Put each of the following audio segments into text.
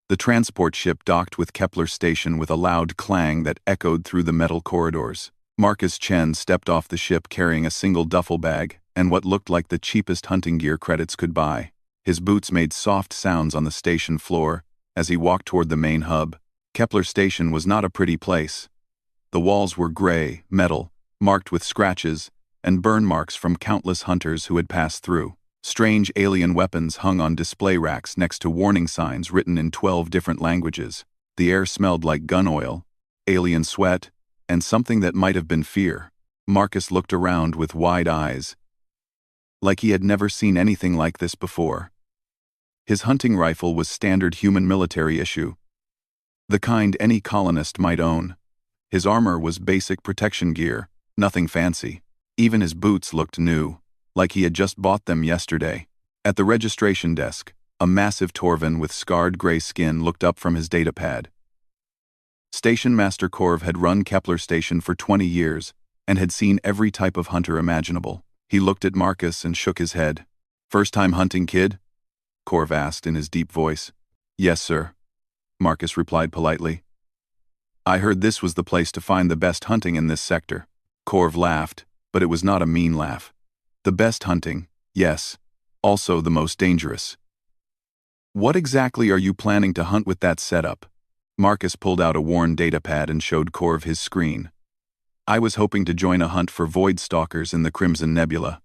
The transport ship docked with Kepler station with a loud clang that echoed through the metal corridors. Marcus Chen stepped off the ship carrying a single duffel bag and what looked like the cheapest hunting gear credits could buy. His boots made soft sounds on the station floor as he walked toward the main hub. Kepler station was not a pretty place. The walls were gray, metal, marked with scratches and burn marks from countless hunters who had passed through. Strange alien weapons hung on display racks next to warning signs written in 12 different languages. The air smelled like gun oil, alien sweat, and something that might have been fear. Marcus looked around with wide eyes, like he had never seen anything like this before. His hunting rifle was standard human military issue, the kind any colonist might own. His armor was basic protection gear, nothing fancy. Even his boots looked new, like he had just bought them yesterday. At the registration desk, a massive Torvin with scarred gray skin looked up from his datapad. Station Master Korv had run Kepler Station for 20 years and had seen every type of hunter imaginable. He looked at Marcus and shook his head. "First time hunting, kid?" Korv asked in his deep voice. "Yes, sir," Marcus replied politely. "I heard this was the place to find the best hunting in this sector." Korv laughed, but it was not a mean laugh. "The best hunting, yes, also the most dangerous." "What exactly are you planning to hunt with that setup?" Marcus pulled out a worn datapad and showed Korv his screen. "I was hoping to join a hunt for void stalkers in the Crimson Nebula."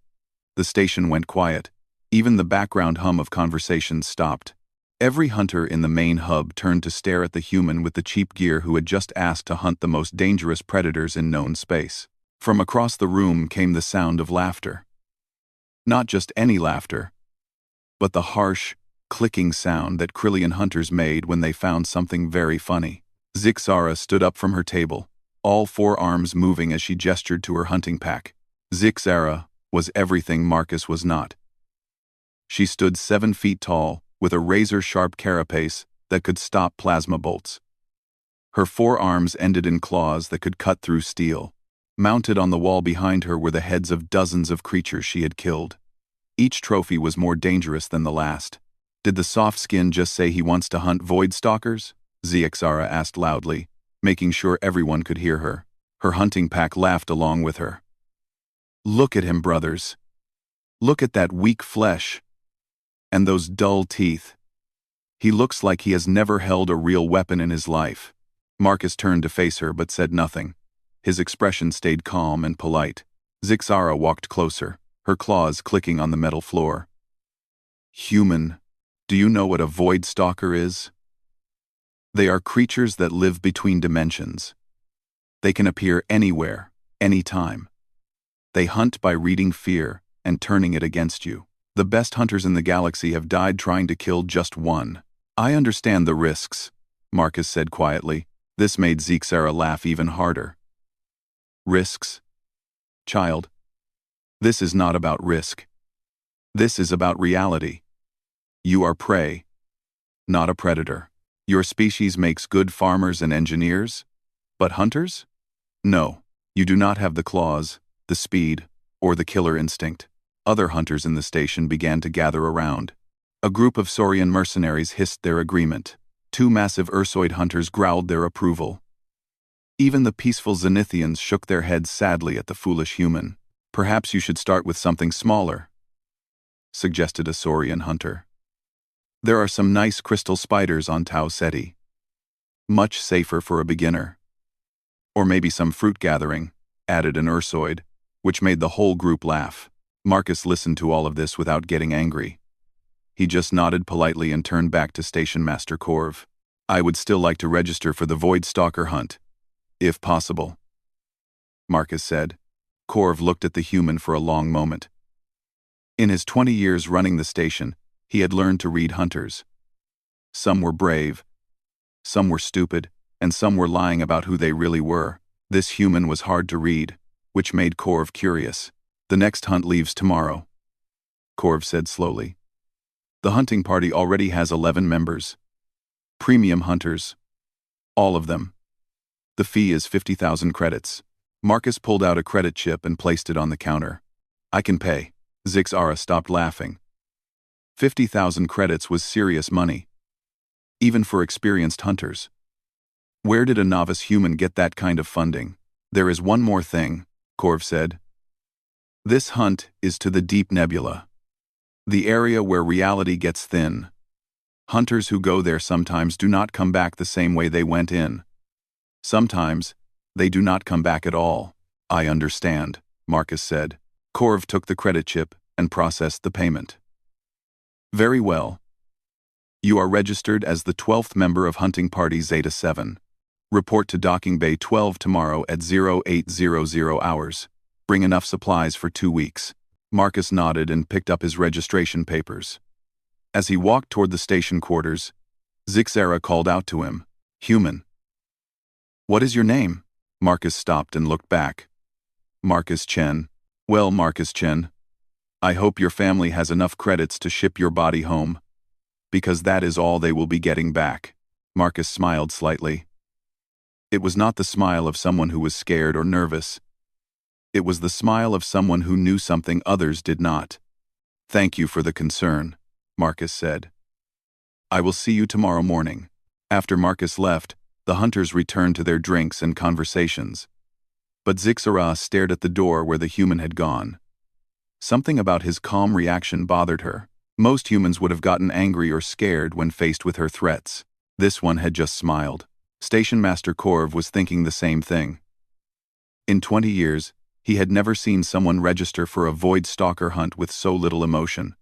The station went quiet. Even the background hum of conversations stopped. Every hunter in the main hub turned to stare at the human with the cheap gear who had just asked to hunt the most dangerous predators in known space. From across the room came the sound of laughter. Not just any laughter, but the harsh, clicking sound that Krillian hunters made when they found something very funny. Zixara stood up from her table, all four arms moving as she gestured to her hunting pack. Zixara was everything Marcus was not. She stood 7 feet tall, with a razor-sharp carapace that could stop plasma bolts. Her forearms ended in claws that could cut through steel. Mounted on the wall behind her were the heads of dozens of creatures she had killed. Each trophy was more dangerous than the last. "Did the soft skin just say he wants to hunt void stalkers?" Zixara asked loudly, making sure everyone could hear her. Her hunting pack laughed along with her. "Look at him, brothers. Look at that weak flesh. And those dull teeth. He looks like he has never held a real weapon in his life." Marcus turned to face her but said nothing. His expression stayed calm and polite. Zixara walked closer, her claws clicking on the metal floor. "Human, do you know what a void stalker is? They are creatures that live between dimensions. They can appear anywhere, anytime. They hunt by reading fear and turning it against you. The best hunters in the galaxy have died trying to kill just one." "I understand the risks," Marcus said quietly. This made Zixara laugh even harder. "Risks? Child, this is not about risk. This is about reality. You are prey, not a predator. Your species makes good farmers and engineers, but hunters? No, you do not have the claws, the speed, or the killer instinct." Other hunters in the station began to gather around. A group of Saurian mercenaries hissed their agreement. 2 massive Ursoid hunters growled their approval. Even the peaceful Zenithians shook their heads sadly at the foolish human. "Perhaps you should start with something smaller," suggested a Saurian hunter. "There are some nice crystal spiders on Tau Ceti. Much safer for a beginner. Or maybe some fruit gathering," added an Ursoid, which made the whole group laugh. Marcus listened to all of this without getting angry. He just nodded politely and turned back to Station Master Korv. "I would still like to register for the Void Stalker hunt, if possible," Marcus said. Korv looked at the human for a long moment. In his 20 years running the station, he had learned to read hunters. Some were brave, some were stupid, and some were lying about who they really were. This human was hard to read, which made Korv curious. "The next hunt leaves tomorrow," Korv said slowly. "The hunting party already has 11 members. Premium hunters. All of them. The fee is 50,000 credits. Marcus pulled out a credit chip and placed it on the counter. "I can pay." Zixara stopped laughing. 50,000 credits was serious money. even for experienced hunters. Where did a novice human get that kind of funding? There is one more thing, Corv said. This hunt is to the Deep Nebula, the area where reality gets thin. Hunters who go there sometimes do not come back the same way they went in. Sometimes, they do not come back at all. I understand, Marcus said. Corv took the credit chip and processed the payment. Very well. You are registered as the 12th member of Hunting Party Zeta 7. Report to Docking Bay 12 tomorrow at 0800 hours. Bring enough supplies for 2 weeks. Marcus nodded and picked up his registration papers. As he walked toward the station quarters, Zixara called out to him, Human. What is your name? Marcus stopped and looked back. Marcus Chen. Well, Marcus Chen, I hope your family has enough credits to ship your body home, because that is all they will be getting back. Marcus smiled slightly. It was not the smile of someone who was scared or nervous. It was the smile of someone who knew something others did not. Thank you for the concern, Marcus said. I will see you tomorrow morning. After Marcus left, the hunters returned to their drinks and conversations. But Zixara stared at the door where the human had gone. Something about his calm reaction bothered her. Most humans would have gotten angry or scared when faced with her threats. This one had just smiled. Station Master Corv was thinking the same thing. In 20 years, he had never seen someone register for a Void Stalker hunt with so little emotion.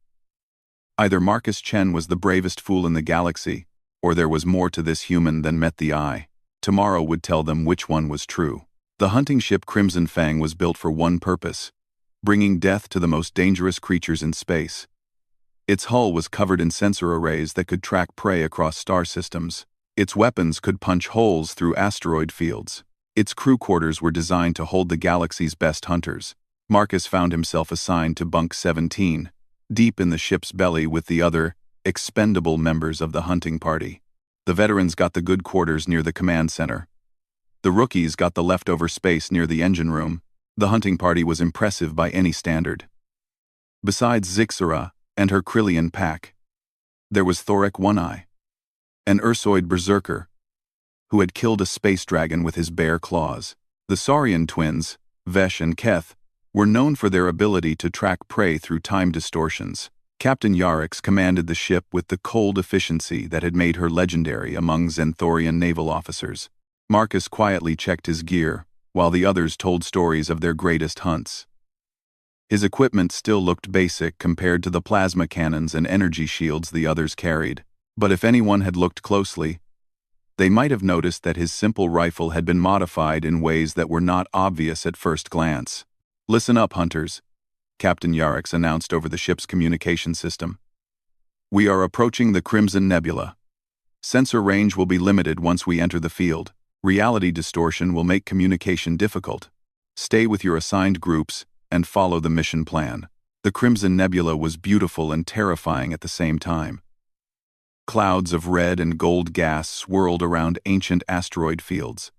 Either Marcus Chen was the bravest fool in the galaxy, or there was more to this human than met the eye. Tomorrow would tell them which one was true. The hunting ship Crimson Fang was built for one purpose: bringing death to the most dangerous creatures in space. Its hull was covered in sensor arrays that could track prey across star systems. Its weapons could punch holes through asteroid fields. Its crew quarters were designed to hold the galaxy's best hunters. Marcus found himself assigned to Bunk 17, deep in the ship's belly with the other, expendable members of the hunting party. The veterans got the good quarters near the command center. The rookies got the leftover space near the engine room. The hunting party was impressive by any standard. Besides Zixara and her Krillian pack, there was Thorek One-Eye, an Ursoid berserker, who had killed a space dragon with his bare claws. The Saurian twins, Vesh and Keth, were known for their ability to track prey through time distortions. Captain Yarix commanded the ship with the cold efficiency that had made her legendary among Xenthorian naval officers. Marcus quietly checked his gear, while the others told stories of their greatest hunts. His equipment still looked basic compared to the plasma cannons and energy shields the others carried, but if anyone had looked closely, they might have noticed that his simple rifle had been modified in ways that were not obvious at first glance. Listen up, hunters, Captain Yarix announced over the ship's communication system. We are approaching the Crimson Nebula. Sensor range will be limited once we enter the field. Reality distortion will make communication difficult. Stay with your assigned groups and follow the mission plan. The Crimson Nebula was beautiful and terrifying at the same time. Clouds of red and gold gas swirled around ancient asteroid fields.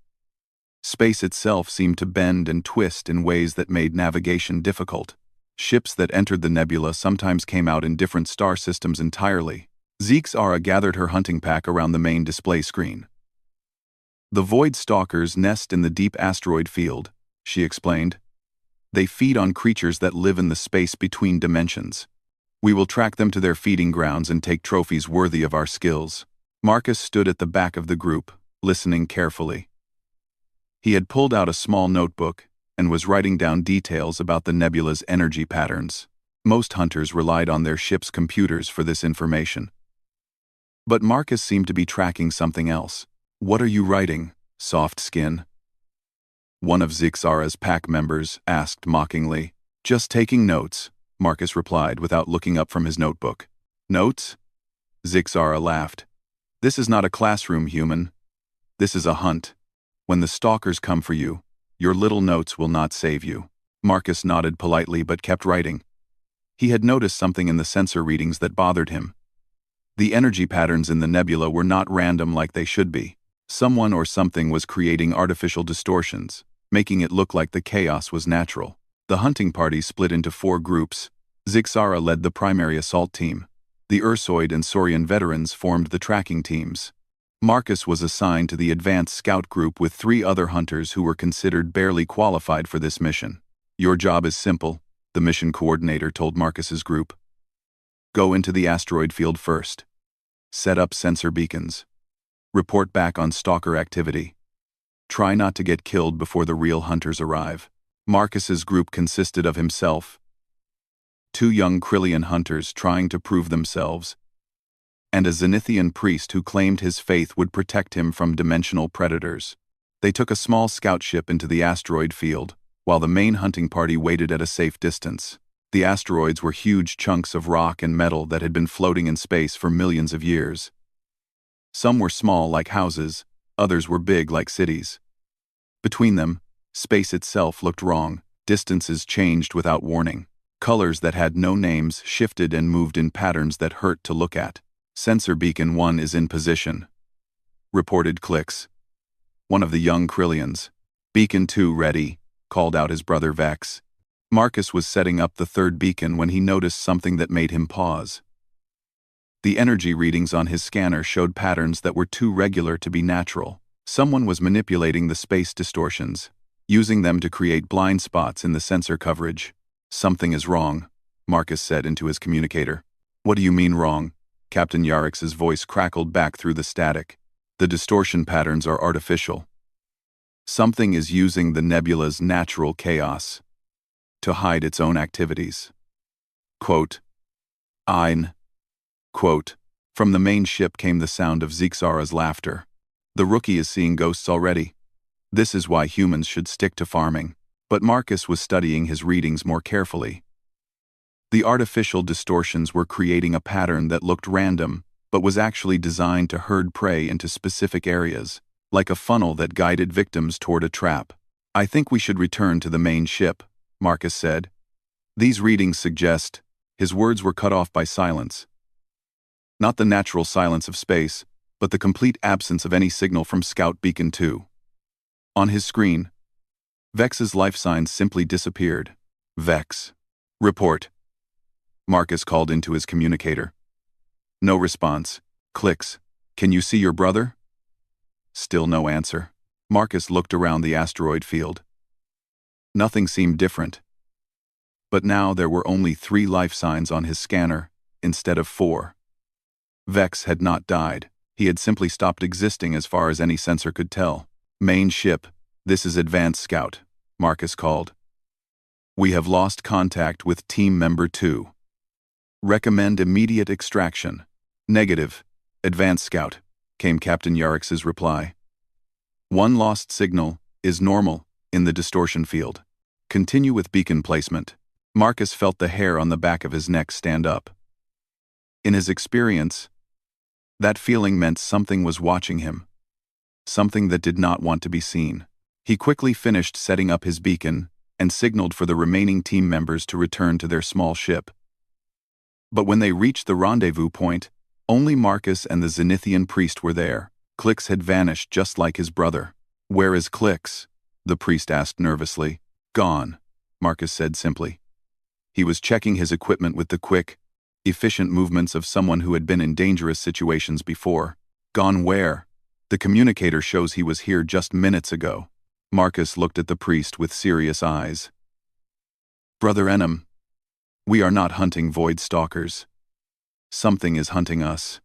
Space itself seemed to bend and twist in ways that made navigation difficult. Ships that entered the nebula sometimes came out in different star systems entirely. Zixara gathered her hunting pack around the main display screen. The Void Stalkers nest in the deep asteroid field, she explained. They feed on creatures that live in the space between dimensions. We will track them to their feeding grounds and take trophies worthy of our skills. Marcus stood at the back of the group, listening carefully. He had pulled out a small notebook and was writing down details about the nebula's energy patterns. Most hunters relied on their ship's computers for this information. But Marcus seemed to be tracking something else. What are you writing, soft skin? One of Zixara's pack members asked mockingly. Just taking notes, Marcus replied without looking up from his notebook. Notes? Zixara laughed. This is not a classroom, human. This is a hunt. When the stalkers come for you, your little notes will not save you. Marcus nodded politely but kept writing. He had noticed something in the sensor readings that bothered him. The energy patterns in the nebula were not random like they should be. Someone or something was creating artificial distortions, making it look like the chaos was natural. The hunting party split into 4 groups. Zixara led the primary assault team. The Ursoid and Saurian veterans formed the tracking teams. Marcus was assigned to the advanced scout group with 3 other hunters who were considered barely qualified for this mission. "Your job is simple," the mission coordinator told Marcus's group. "Go into the asteroid field first. Set up sensor beacons. Report back on stalker activity. Try not to get killed before the real hunters arrive." Marcus's group consisted of himself, 2 young Krillian hunters trying to prove themselves, and a Zenithian priest who claimed his faith would protect him from dimensional predators. They took a small scout ship into the asteroid field, while the main hunting party waited at a safe distance. The asteroids were huge chunks of rock and metal that had been floating in space for millions of years. Some were small like houses, others were big like cities. Between them, space itself looked wrong. Distances changed without warning. Colors that had no names shifted and moved in patterns that hurt to look at. "Sensor Beacon 1 is in position," reported Clix, one of the young Krillians. "Beacon 2 ready," called out his brother Vex. Marcus was setting up the 3rd beacon when he noticed something that made him pause. The energy readings on his scanner showed patterns that were too regular to be natural. Someone was manipulating the space distortions, using them to create blind spots in the sensor coverage. "Something is wrong," Marcus said into his communicator. "What do you mean wrong?" Captain Yarix's voice crackled back through the static. "The distortion patterns are artificial. Something is using the nebula's natural chaos to hide its own activities." Quote, "Ein." Quote, from the main ship came the sound of Zixara's laughter. "The rookie is seeing ghosts already. This is why humans should stick to farming." But Marcus was studying his readings more carefully. The artificial distortions were creating a pattern that looked random, but was actually designed to herd prey into specific areas, like a funnel that guided victims toward a trap. "I think we should return to the main ship," Marcus said. "These readings suggest..." His words were cut off by silence. Not the natural silence of space, but the complete absence of any signal from Scout Beacon 2. On his screen, Vex's life signs simply disappeared. "Vex. Report." Marcus called into his communicator. No response. "Clicks. Can you see your brother?" Still no answer. Marcus looked around the asteroid field. Nothing seemed different. But now there were only 3 life signs on his scanner, instead of 4. Vex had not died. He had simply stopped existing as far as any sensor could tell. "Main ship, this is Advanced Scout," Marcus called. "We have lost contact with Team Member 2. Recommend immediate extraction." "Negative, Advanced Scout," came Captain Yarix's reply. "One lost signal is normal in the distortion field. Continue with beacon placement." Marcus felt the hair on the back of his neck stand up. In his experience, that feeling meant something was watching him. Something that did not want to be seen. He quickly finished setting up his beacon and signaled for the remaining team members to return to their small ship. But when they reached the rendezvous point, only Marcus and the Zenithian priest were there. Clix had vanished just like his brother. "Where is Clix?" the priest asked nervously. "Gone," Marcus said simply. He was checking his equipment with the quick, efficient movements of someone who had been in dangerous situations before. "Gone where?" "The communicator shows he was here just minutes ago." Marcus looked at the priest with serious eyes. "Brother Enum, we are not hunting void stalkers. Something is hunting us.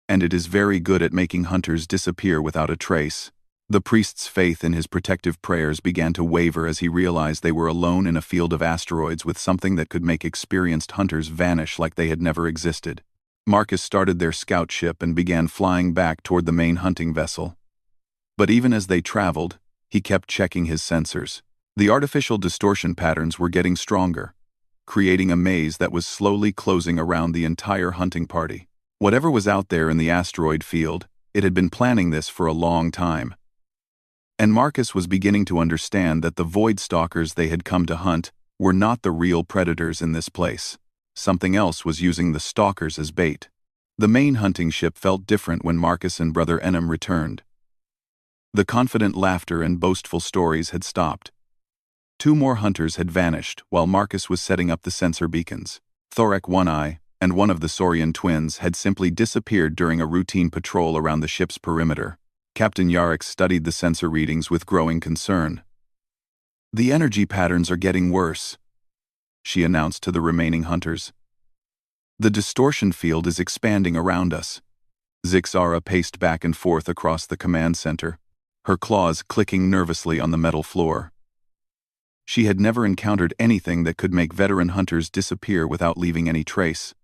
And it is very good at making hunters disappear without a trace." The priest's faith in his protective prayers began to waver as he realized they were alone in a field of asteroids with something that could make experienced hunters vanish like they had never existed. Marcus started their scout ship and began flying back toward the main hunting vessel. But even as they traveled, he kept checking his sensors. The artificial distortion patterns were getting stronger, creating a maze that was slowly closing around the entire hunting party. Whatever was out there in the asteroid field, it had been planning this for a long time. And Marcus was beginning to understand that the void stalkers they had come to hunt were not the real predators in this place. Something else was using the stalkers as bait. The main hunting ship felt different when Marcus and Brother Enum returned. The confident laughter and boastful stories had stopped. 2 more hunters had vanished while Marcus was setting up the sensor beacons. Thorek One-Eye, and one of the Saurian twins had simply disappeared during a routine patrol around the ship's perimeter. Captain Yarrick studied the sensor readings with growing concern. "The energy patterns are getting worse," she announced to the remaining hunters. "The distortion field is expanding around us." Zixara paced back and forth across the command center, her claws clicking nervously on the metal floor. She had never encountered anything that could make veteran hunters disappear without leaving any trace.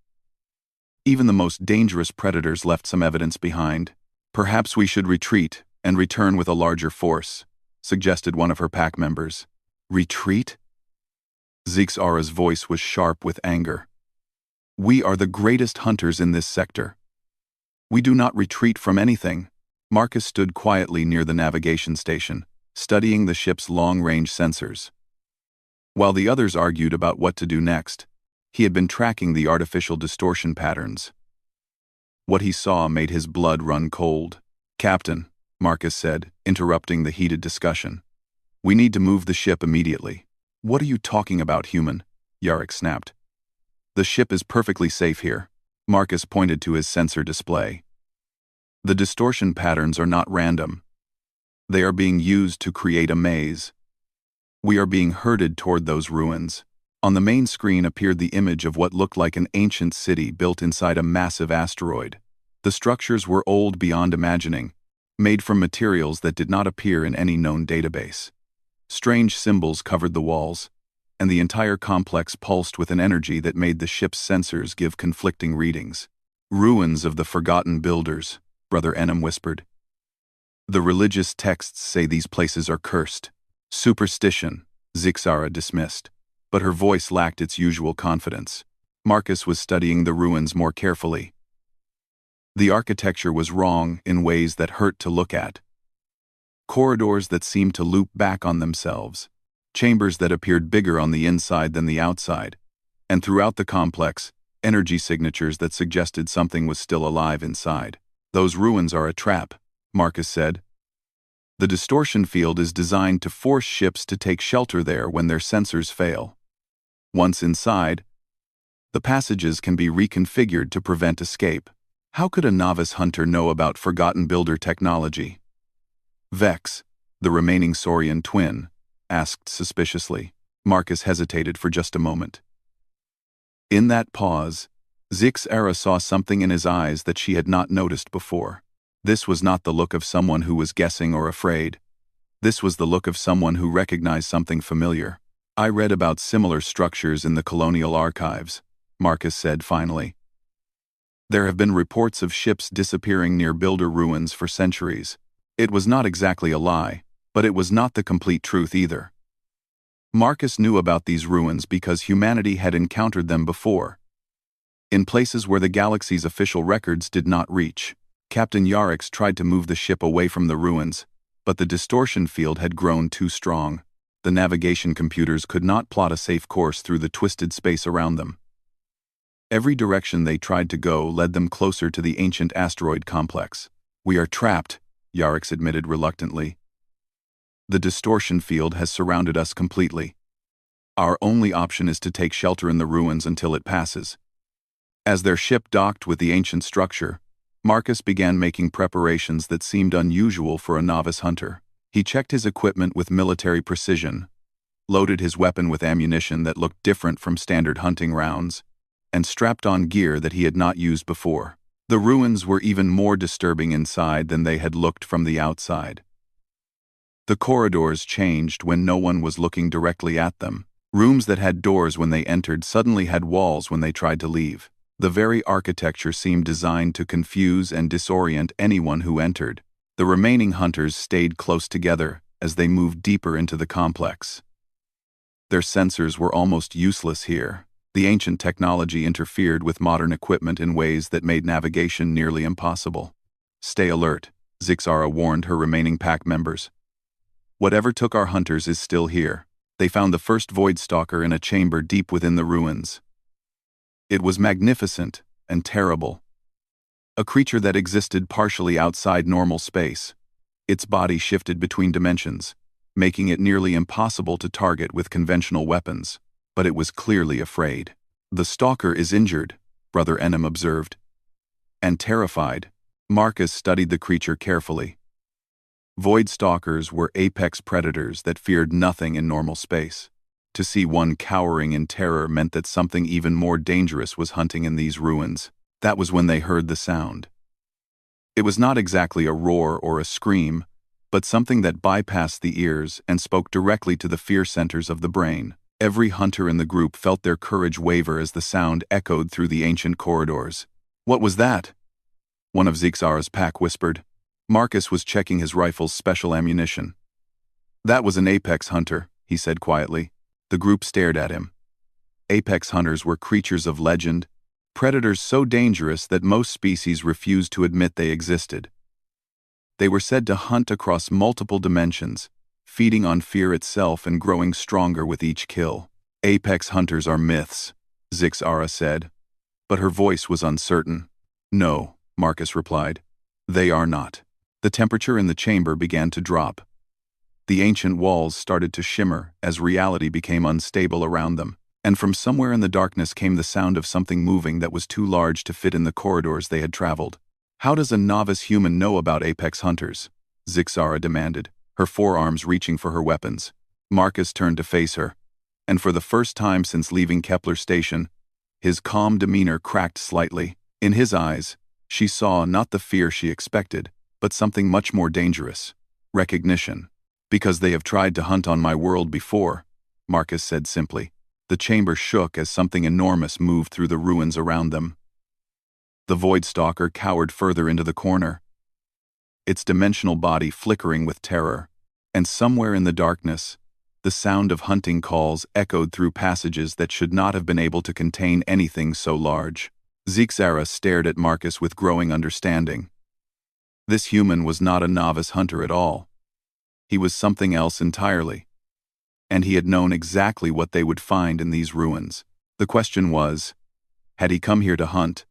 Even the most dangerous predators left some evidence behind. "Perhaps we should retreat and return with a larger force," suggested one of her pack members. "Retreat?" Zixara's voice was sharp with anger. "We are the greatest hunters in this sector. We do not retreat from anything." Marcus stood quietly near the navigation station, studying the ship's long-range sensors. While the others argued about what to do next, he had been tracking the artificial distortion patterns. What he saw made his blood run cold. "Captain," Marcus said, interrupting the heated discussion, "we need to move the ship immediately." "What are you talking about, human?" Yarrick snapped. "The ship is perfectly safe here." Marcus pointed to his sensor display. "The distortion patterns are not random. They are being used to create a maze. We are being herded toward those ruins." On the main screen appeared the image of what looked like an ancient city built inside a massive asteroid. The structures were old beyond imagining, made from materials that did not appear in any known database. Strange symbols covered the walls, and the entire complex pulsed with an energy that made the ship's sensors give conflicting readings. "Ruins of the forgotten builders," Brother Enum whispered. "The religious texts say these places are cursed." "Superstition," Zixara dismissed, but her voice lacked its usual confidence. Marcus was studying the ruins more carefully. The architecture was wrong in ways that hurt to look at. Corridors that seemed to loop back on themselves, chambers that appeared bigger on the inside than the outside, and throughout the complex, energy signatures that suggested something was still alive inside. "Those ruins are a trap," Marcus said. "The distortion field is designed to force ships to take shelter there when their sensors fail. Once inside, the passages can be reconfigured to prevent escape." "How could a novice hunter know about forgotten builder technology?" Vex, the remaining Saurian twin, asked suspiciously. Marcus hesitated for just a moment. In that pause, Zixara saw something in his eyes that she had not noticed before. This was not the look of someone who was guessing or afraid. This was the look of someone who recognized something familiar. "I read about similar structures in the colonial archives," Marcus said finally. "There have been reports of ships disappearing near builder ruins for centuries. It was not exactly a lie, but it was not the complete truth either." Marcus knew about these ruins because humanity had encountered them before, in places where the galaxy's official records did not reach. Captain Yarrick tried to move the ship away from the ruins, but the distortion field had grown too strong. The navigation computers could not plot a safe course through the twisted space around them. Every direction they tried to go led them closer to the ancient asteroid complex. "We are trapped," Yarrick admitted reluctantly. "The distortion field has surrounded us completely. Our only option is to take shelter in the ruins until it passes." As their ship docked with the ancient structure, Marcus began making preparations that seemed unusual for a novice hunter. He checked his equipment with military precision, loaded his weapon with ammunition that looked different from standard hunting rounds, and strapped on gear that he had not used before. The ruins were even more disturbing inside than they had looked from the outside. The corridors changed when no one was looking directly at them. Rooms that had doors when they entered suddenly had walls when they tried to leave. The very architecture seemed designed to confuse and disorient anyone who entered. The remaining hunters stayed close together as they moved deeper into the complex. Their sensors were almost useless here. The ancient technology interfered with modern equipment in ways that made navigation nearly impossible. "Stay alert," Zixara warned her remaining pack members. "Whatever took our hunters is still here." They found the first Void Stalker in a chamber deep within the ruins. It was magnificent and terrible. A creature that existed partially outside normal space. Its body shifted between dimensions, making it nearly impossible to target with conventional weapons. But it was clearly afraid. "The stalker is injured," Brother Enem observed. And terrified, Marcus studied the creature carefully. Void stalkers were apex predators that feared nothing in normal space. To see one cowering in terror meant that something even more dangerous was hunting in these ruins. That was when they heard the sound. It was not exactly a roar or a scream, but something that bypassed the ears and spoke directly to the fear centers of the brain. Every hunter in the group felt their courage waver as the sound echoed through the ancient corridors. "What was that?" one of Zixara's pack whispered. Marcus was checking his rifle's special ammunition. "That was an apex hunter," he said quietly. The group stared at him. Apex hunters were creatures of legend, predators so dangerous that most species refused to admit they existed. They were said to hunt across multiple dimensions, feeding on fear itself and growing stronger with each kill. "Apex hunters are myths," Zixara said, but her voice was uncertain. "No," Marcus replied. "They are not." The temperature in the chamber began to drop. The ancient walls started to shimmer as reality became unstable around them, and from somewhere in the darkness came the sound of something moving that was too large to fit in the corridors they had traveled. "How does a novice human know about apex hunters?" Zixara demanded, her forearms reaching for her weapons. Marcus turned to face her, and for the first time since leaving Kepler Station, his calm demeanor cracked slightly. In his eyes, she saw not the fear she expected, but something much more dangerous: recognition. "Because they have tried to hunt on my world before," Marcus said simply. The chamber shook as something enormous moved through the ruins around them. The Void Stalker cowered further into the corner, its dimensional body flickering with terror, and somewhere in the darkness, the sound of hunting calls echoed through passages that should not have been able to contain anything so large. Zixara stared at Marcus with growing understanding. This human was not a novice hunter at all. He was something else entirely. And he had known exactly what they would find in these ruins. The question was, had he come here to hunt,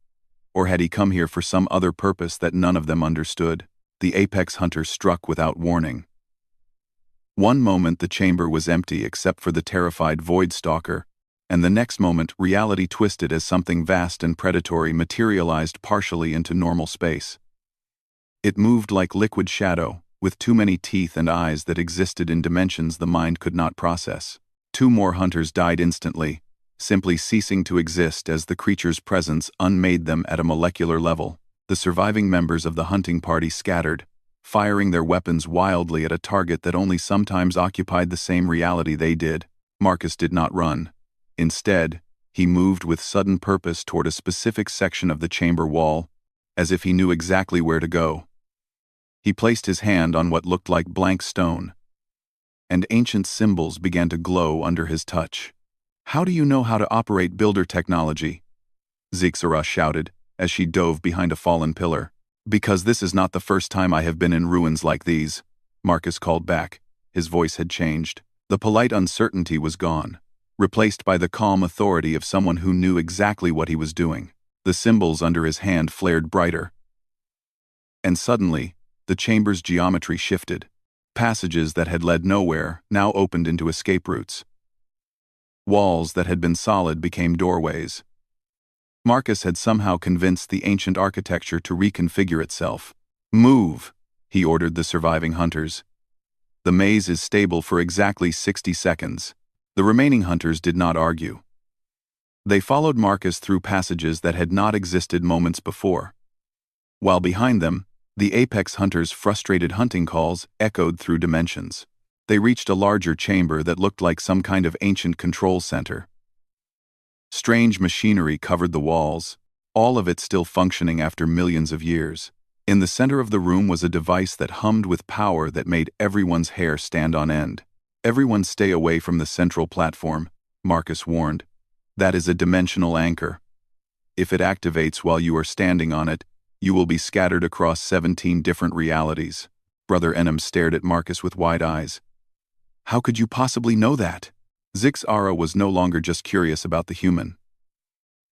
or had he come here for some other purpose that none of them understood? The apex hunter struck without warning. One moment the chamber was empty except for the terrified Void Stalker, and the next moment reality twisted as something vast and predatory materialized partially into normal space. It moved like liquid shadow, with too many teeth and eyes that existed in dimensions the mind could not process. 2 more hunters died instantly, simply ceasing to exist as the creature's presence unmade them at a molecular level. The surviving members of the hunting party scattered, firing their weapons wildly at a target that only sometimes occupied the same reality they did. Marcus did not run. Instead, he moved with sudden purpose toward a specific section of the chamber wall, as if he knew exactly where to go. He placed his hand on what looked like blank stone, and ancient symbols began to glow under his touch. "How do you know how to operate builder technology?" Zixara shouted as she dove behind a fallen pillar. "Because this is not the first time I have been in ruins like these," Marcus called back. His voice had changed. The polite uncertainty was gone, replaced by the calm authority of someone who knew exactly what he was doing. The symbols under his hand flared brighter, and suddenly, the chamber's geometry shifted. Passages that had led nowhere now opened into escape routes. Walls that had been solid became doorways. Marcus had somehow convinced the ancient architecture to reconfigure itself. "Move," he ordered the surviving hunters. "The maze is stable for exactly 60 seconds. The remaining hunters did not argue. They followed Marcus through passages that had not existed moments before. While behind them, the apex hunters' frustrated hunting calls echoed through dimensions. They reached a larger chamber that looked like some kind of ancient control center. Strange machinery covered the walls, all of it still functioning after millions of years. In the center of the room was a device that hummed with power that made everyone's hair stand on end. "Everyone stay away from the central platform," Marcus warned. "That is a dimensional anchor. If it activates while you are standing on it, you will be scattered across 17 different realities." Brother Enem stared at Marcus with wide eyes. "How could you possibly know that?" Zixara was no longer just curious about the human.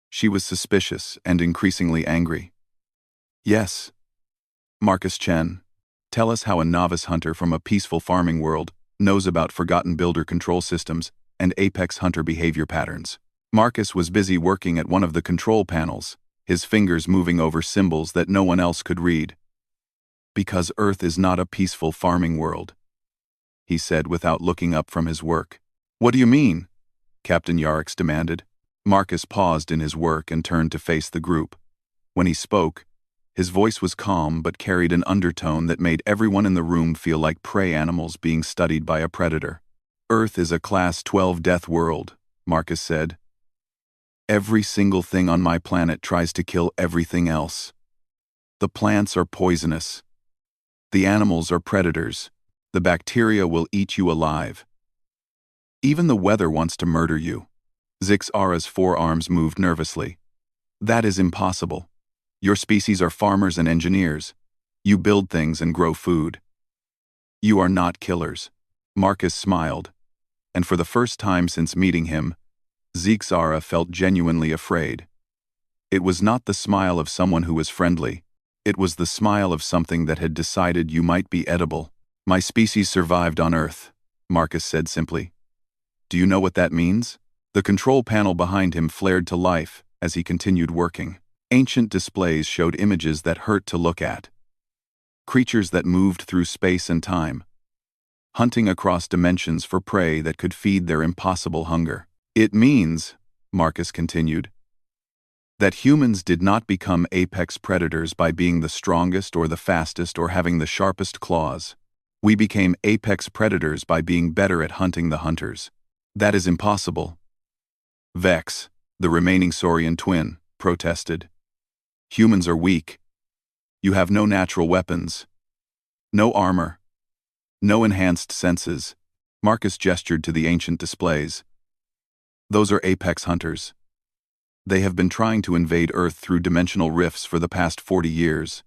She was suspicious and increasingly angry. "Yes. Marcus Chen, tell us how a novice hunter from a peaceful farming world knows about forgotten builder control systems and apex hunter behavior patterns." Marcus was busy working at one of the control panels, his fingers moving over symbols that no one else could read. "Because Earth is not a peaceful farming world," he said without looking up from his work. "What do you mean?" Captain Yarix demanded. Marcus paused in his work and turned to face the group. When he spoke, his voice was calm but carried an undertone that made everyone in the room feel like prey animals being studied by a predator. "Earth is a Class 12 death world," Marcus said. "Every single thing on my planet tries to kill everything else. The plants are poisonous. The animals are predators. The bacteria will eat you alive. Even the weather wants to murder you." Zixara's forearms moved nervously. "That is impossible. Your species are farmers and engineers. You build things and grow food. You are not killers." Marcus smiled, and for the first time since meeting him, Zixara felt genuinely afraid. It was not the smile of someone who was friendly. It was the smile of something that had decided you might be edible. "My species survived on Earth," Marcus said simply. "Do you know what that means?" The control panel behind him flared to life as he continued working. Ancient displays showed images that hurt to look at. Creatures that moved through space and time, hunting across dimensions for prey that could feed their impossible hunger. "It means," Marcus continued, "that humans did not become apex predators by being the strongest or the fastest or having the sharpest claws. We became apex predators by being better at hunting the hunters. That is impossible." Vex, the remaining Saurian twin, protested. "Humans are weak. You have no natural weapons. No armor. No enhanced senses." Marcus gestured to the ancient displays. "Those are apex hunters. They have been trying to invade Earth through dimensional rifts for the past 40 years.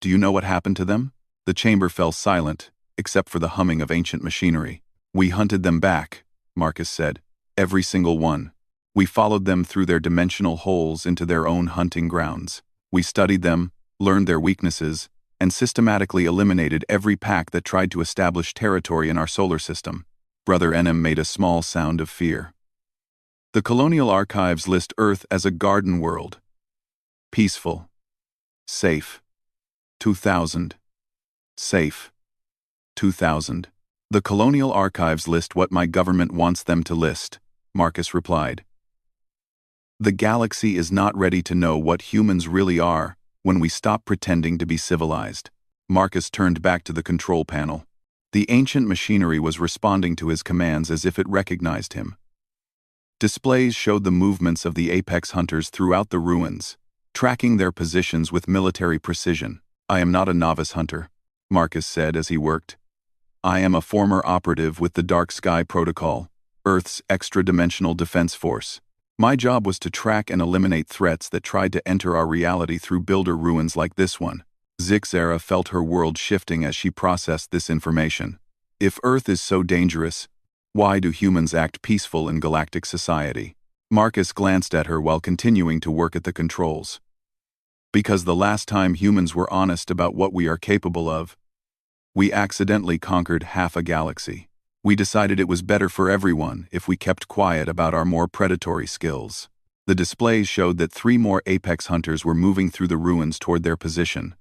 Do you know what happened to them?" The chamber fell silent, except for the humming of ancient machinery. "We hunted them back," Marcus said. "Every single one. We followed them through their dimensional holes into their own hunting grounds. We studied them, learned their weaknesses, and systematically eliminated every pack that tried to establish territory in our solar system." Brother Enem made a small sound of fear. "The colonial archives list Earth as a garden world. Peaceful. Safe. 2000. Safe. 2000. The colonial archives list what my government wants them to list," Marcus replied. "The galaxy is not ready to know what humans really are when we stop pretending to be civilized." Marcus turned back to the control panel. The ancient machinery was responding to his commands as if it recognized him. Displays showed the movements of the apex hunters throughout the ruins, tracking their positions with military precision. "I am not a novice hunter," Marcus said as he worked. "I am a former operative with the Dark Sky Protocol, Earth's extra-dimensional defense force. My job was to track and eliminate threats that tried to enter our reality through builder ruins like this one." Zixara felt her world shifting as she processed this information. If Earth is so dangerous, why do humans act peaceful in galactic society? Marcus glanced at her while continuing to work at the controls. "Because the last time humans were honest about what we are capable of, we accidentally conquered half a galaxy. We decided it was better for everyone if we kept quiet about our more predatory skills." The displays showed that 3 more apex hunters were moving through the ruins toward their position.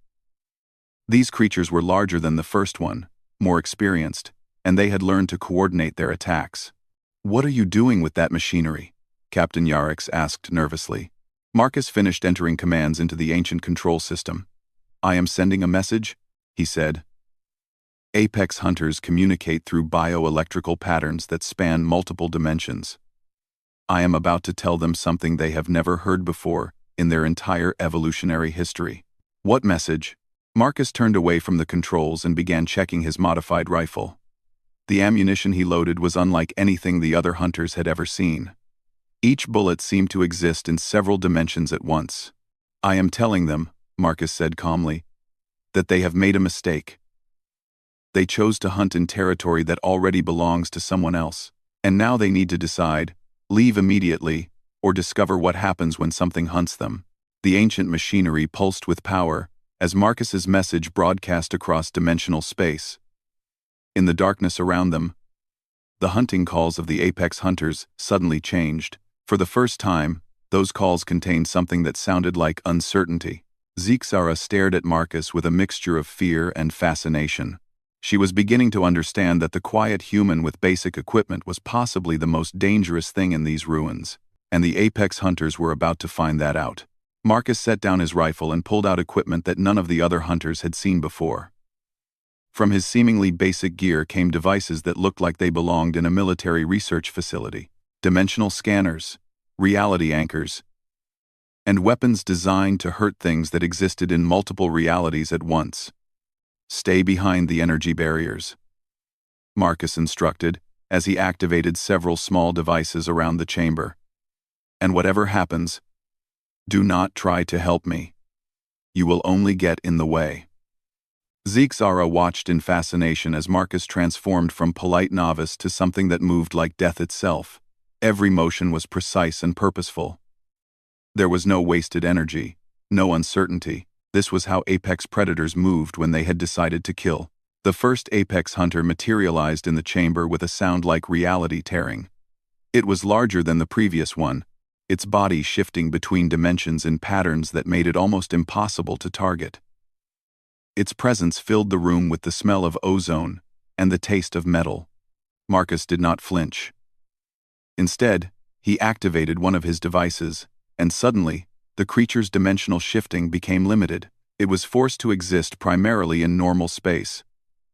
These creatures were larger than the first one, more experienced, and they had learned to coordinate their attacks. "What are you doing with that machinery?" Captain Yarix asked nervously. Marcus finished entering commands into the ancient control system. "I am sending a message," he said. "Apex hunters communicate through bioelectrical patterns that span multiple dimensions. I am about to tell them something they have never heard before in their entire evolutionary history." "What message?" Marcus turned away from the controls and began checking his modified rifle. The ammunition he loaded was unlike anything the other hunters had ever seen. Each bullet seemed to exist in several dimensions at once. "I am telling them," Marcus said calmly, "that they have made a mistake. They chose to hunt in territory that already belongs to someone else, and now they need to decide, leave immediately, or discover what happens when something hunts them." The ancient machinery pulsed with power as Marcus's message broadcast across dimensional space. In the darkness around them, the hunting calls of the apex hunters suddenly changed. For the first time, those calls contained something that sounded like uncertainty. Zixara stared at Marcus with a mixture of fear and fascination. She was beginning to understand that the quiet human with basic equipment was possibly the most dangerous thing in these ruins, and the apex hunters were about to find that out. Marcus set down his rifle and pulled out equipment that none of the other hunters had seen before. From his seemingly basic gear came devices that looked like they belonged in a military research facility. Dimensional scanners, reality anchors, and weapons designed to hurt things that existed in multiple realities at once. Stay behind the energy barriers, Marcus instructed as he activated several small devices around the chamber. And whatever happens, do not try to help me. You will only get in the way. Zixara watched in fascination as Marcus transformed from polite novice to something that moved like death itself. Every motion was precise and purposeful. There was no wasted energy, no uncertainty. This was how apex predators moved when they had decided to kill. The first apex hunter materialized in the chamber with a sound like reality tearing. It was larger than the previous one, its body shifting between dimensions in patterns that made it almost impossible to target. Its presence filled the room with the smell of ozone and the taste of metal. Marcus did not flinch. Instead, he activated one of his devices, and suddenly, the creature's dimensional shifting became limited. It was forced to exist primarily in normal space,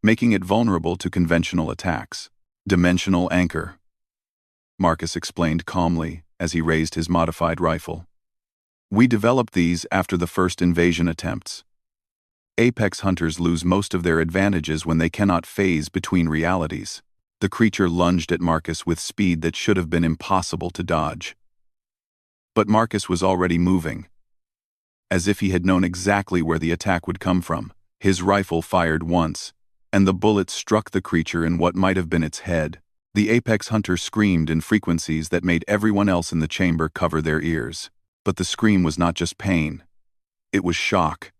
making it vulnerable to conventional attacks. Dimensional anchor, Marcus explained calmly as he raised his modified rifle. We developed these after the first invasion attempts. Apex hunters lose most of their advantages when they cannot phase between realities. The creature lunged at Marcus with speed that should have been impossible to dodge. But Marcus was already moving. As if he had known exactly where the attack would come from, his rifle fired once, and the bullet struck the creature in what might have been its head. The apex hunter screamed in frequencies that made everyone else in the chamber cover their ears. But the scream was not just pain. It was shock.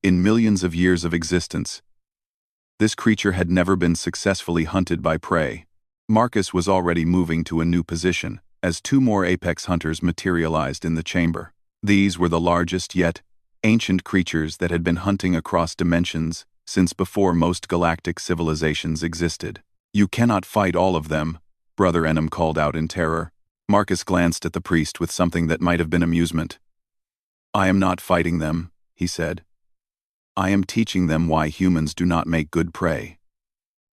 In millions of years of existence, this creature had never been successfully hunted by prey. Marcus was already moving to a new position, as two more apex hunters materialized in the chamber. These were the largest yet ancient creatures that had been hunting across dimensions since before most galactic civilizations existed. You cannot fight all of them, Brother Enum called out in terror. Marcus glanced at the priest with something that might have been amusement. I am not fighting them, he said. I am teaching them why humans do not make good prey.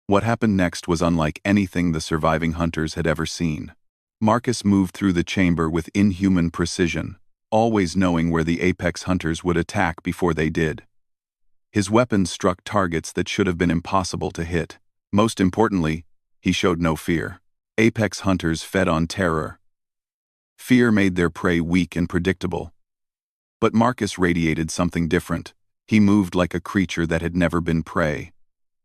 What happened next was unlike anything the surviving hunters had ever seen. Marcus moved through the chamber with inhuman precision, always knowing where the apex hunters would attack before they did. His weapons struck targets that should have been impossible to hit. Most importantly, he showed no fear. Apex hunters fed on terror. Fear made their prey weak and predictable. But Marcus radiated something different. He moved like a creature that had never been prey,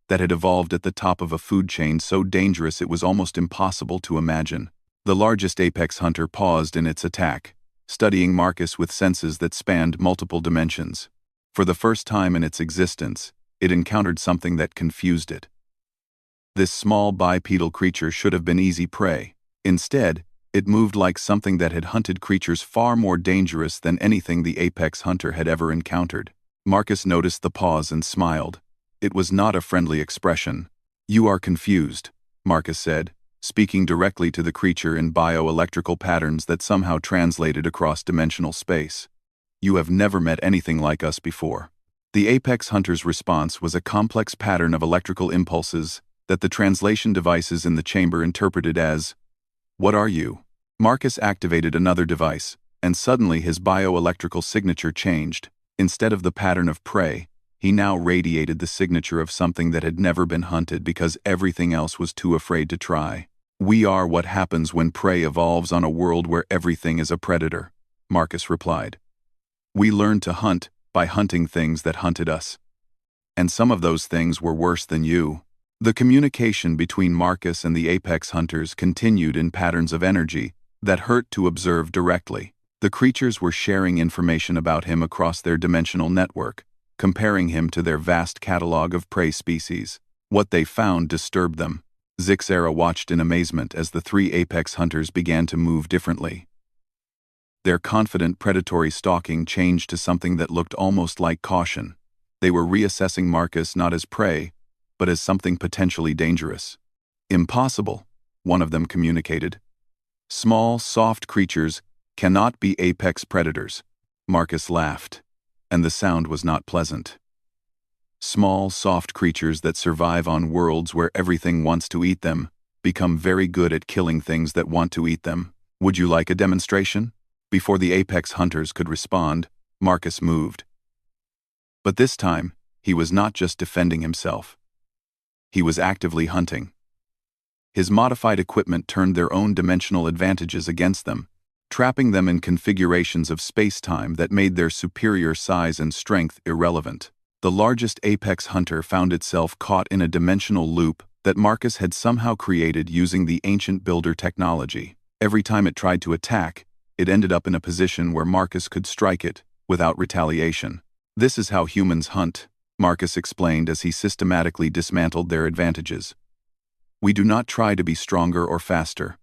that had evolved at the top of a food chain so dangerous it was almost impossible to imagine. The largest apex hunter paused in its attack, studying Marcus with senses that spanned multiple dimensions. For the first time in its existence, it encountered something that confused it. This small bipedal creature should have been easy prey. Instead, it moved like something that had hunted creatures far more dangerous than anything the apex hunter had ever encountered. Marcus noticed the pause and smiled. It was not a friendly expression. You are confused, Marcus said, speaking directly to the creature in bioelectrical patterns that somehow translated across dimensional space. You have never met anything like us before. The apex hunter's response was a complex pattern of electrical impulses that the translation devices in the chamber interpreted as, "What are you?" Marcus activated another device, and suddenly his bioelectrical signature changed. Instead of the pattern of prey, he now radiated the signature of something that had never been hunted because everything else was too afraid to try. We are what happens when prey evolves on a world where everything is a predator, Marcus replied. We learned to hunt by hunting things that hunted us. And some of those things were worse than you. The communication between Marcus and the apex hunters continued in patterns of energy that hurt to observe directly. The creatures were sharing information about him across their dimensional network, comparing him to their vast catalog of prey species. What they found disturbed them. Zixara watched in amazement as the three apex hunters began to move differently. Their confident predatory stalking changed to something that looked almost like caution. They were reassessing Marcus not as prey, but as something potentially dangerous. "Impossible," one of them communicated. "Small, soft creatures cannot be apex predators." Marcus laughed, and the sound was not pleasant. Small, soft creatures that survive on worlds where everything wants to eat them become very good at killing things that want to eat them. "Would you like a demonstration?" Before the apex hunters could respond, Marcus moved. But this time, he was not just defending himself. He was actively hunting. His modified equipment turned their own dimensional advantages against them, trapping them in configurations of space-time that made their superior size and strength irrelevant. The largest apex hunter found itself caught in a dimensional loop that Marcus had somehow created using the ancient builder technology. Every time it tried to attack, it ended up in a position where Marcus could strike it without retaliation. "This is how humans hunt," Marcus explained as he systematically dismantled their advantages. "We do not try to be stronger or faster.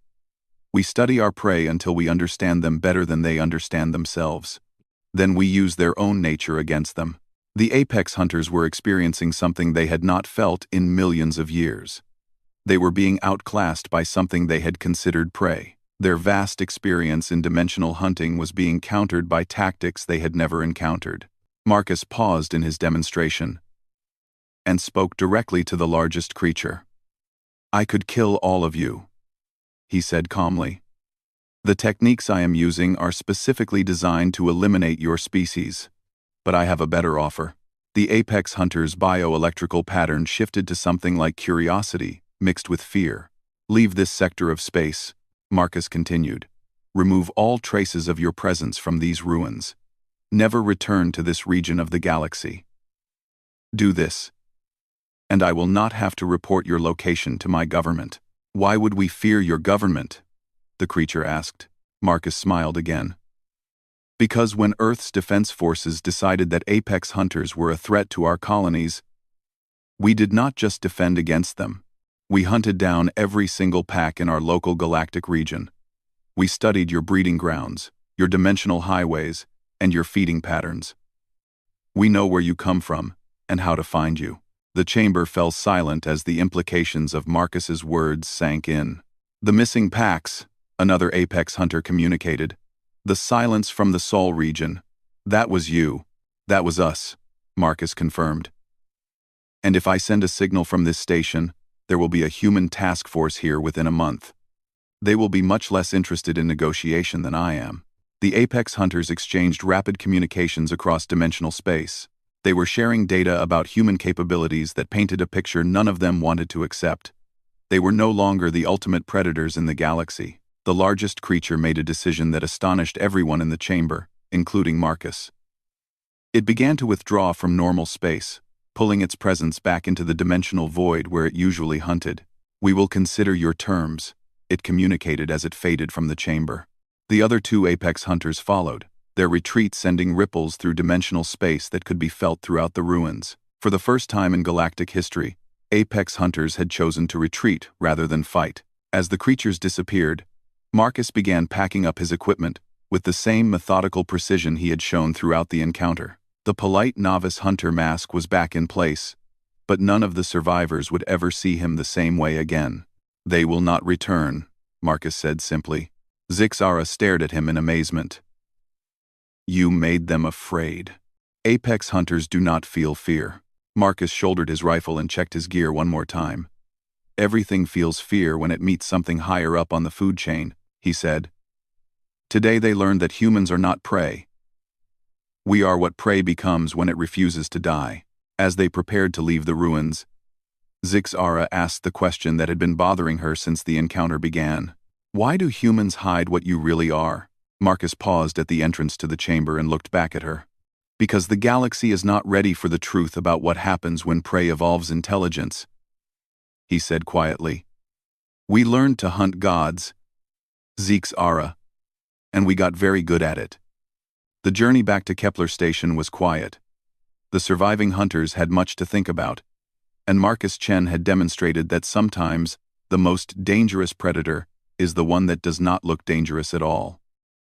We study our prey until we understand them better than they understand themselves. Then we use their own nature against them." The apex hunters were experiencing something they had not felt in millions of years. They were being outclassed by something they had considered prey. Their vast experience in dimensional hunting was being countered by tactics they had never encountered. Marcus paused in his demonstration and spoke directly to the largest creature. "I could kill all of you," he said calmly. "The techniques I am using are specifically designed to eliminate your species. But I have a better offer." The apex hunter's bioelectrical pattern shifted to something like curiosity, mixed with fear. "Leave this sector of space," Marcus continued. "Remove all traces of your presence from these ruins. Never return to this region of the galaxy. Do this, and I will not have to report your location to my government." "Why would we fear your government?" the creature asked. Marcus smiled again. "Because when Earth's defense forces decided that apex hunters were a threat to our colonies, we did not just defend against them. We hunted down every single pack in our local galactic region. We studied your breeding grounds, your dimensional highways, and your feeding patterns. We know where you come from and how to find you." The chamber fell silent as the implications of Marcus's words sank in. "The missing packs," another apex hunter communicated. "The silence from the Sol region. That was you. That was us," Marcus confirmed. "And if I send a signal from this station, there will be a human task force here within a month. They will be much less interested in negotiation than I am." The apex hunters exchanged rapid communications across dimensional space. They were sharing data about human capabilities that painted a picture none of them wanted to accept. They were no longer the ultimate predators in the galaxy. The largest creature made a decision that astonished everyone in the chamber, including Marcus. It began to withdraw from normal space, pulling its presence back into the dimensional void where it usually hunted. "We will consider your terms," it communicated as it faded from the chamber. The other two apex hunters followed, their retreat sending ripples through dimensional space that could be felt throughout the ruins. For the first time in galactic history, apex hunters had chosen to retreat rather than fight. As the creatures disappeared, Marcus began packing up his equipment with the same methodical precision he had shown throughout the encounter. The polite novice hunter mask was back in place, but none of the survivors would ever see him the same way again. "They will not return," Marcus said simply. Zixara stared at him in amazement. "You made them afraid." "Apex hunters do not feel fear." Marcus shouldered his rifle and checked his gear one more time. "Everything feels fear when it meets something higher up on the food chain," he said. "Today they learned that humans are not prey. We are what prey becomes when it refuses to die." As they prepared to leave the ruins, Zixara asked the question that had been bothering her since the encounter began. "Why do humans hide what you really are?" Marcus paused at the entrance to the chamber and looked back at her. "Because the galaxy is not ready for the truth about what happens when prey evolves intelligence," he said quietly. "We learned to hunt gods, Zixara, and we got very good at it." The journey back to Kepler Station was quiet. The surviving hunters had much to think about, and Marcus Chen had demonstrated that sometimes The most dangerous predator is the one that does not look dangerous at all.